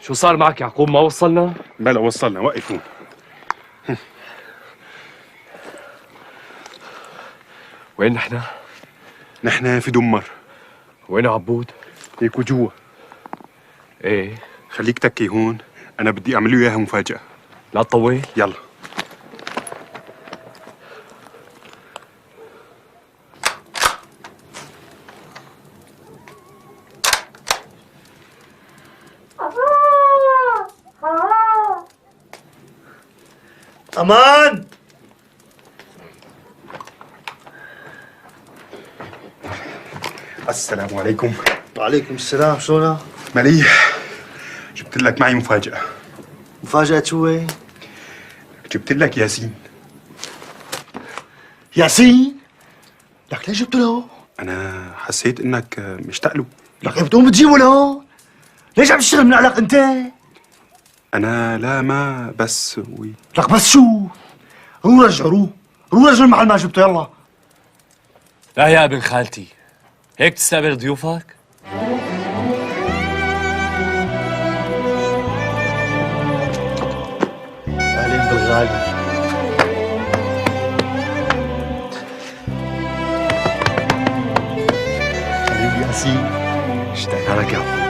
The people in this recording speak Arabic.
شو صار معك يعقوب؟ ما وصلنا؟ بلا وصلنا، وقفوا. وين نحن؟ نحن في دمر. وين عبود؟ هيكو جوا. ايه خليك تكي هون، أنا بدي أعمل له إياها مفاجأة. لا تطول. يلا. أمان. السلام عليكم. وعليكم السلام، شلونك؟ مليح. جبت لك معي مفاجأة. مفاجأة شو هي؟ جبت لك ياسين. ياسين؟ لك ليش جبت له؟ أنا حسيت إنك مشتاق له. لك بتقوم بتجيبه لهون؟ ليش عم تشتغل من علاق انت؟ أنا لا ما بس لك بس شو؟ روح رجع روح رجع المحل ما جبته، يلا. لا يا ابن خالتي، هيك تستقبل ضيوفك؟ اهلين بالغالي. حبيبي ياسين، اشتقنا لك يا عبود.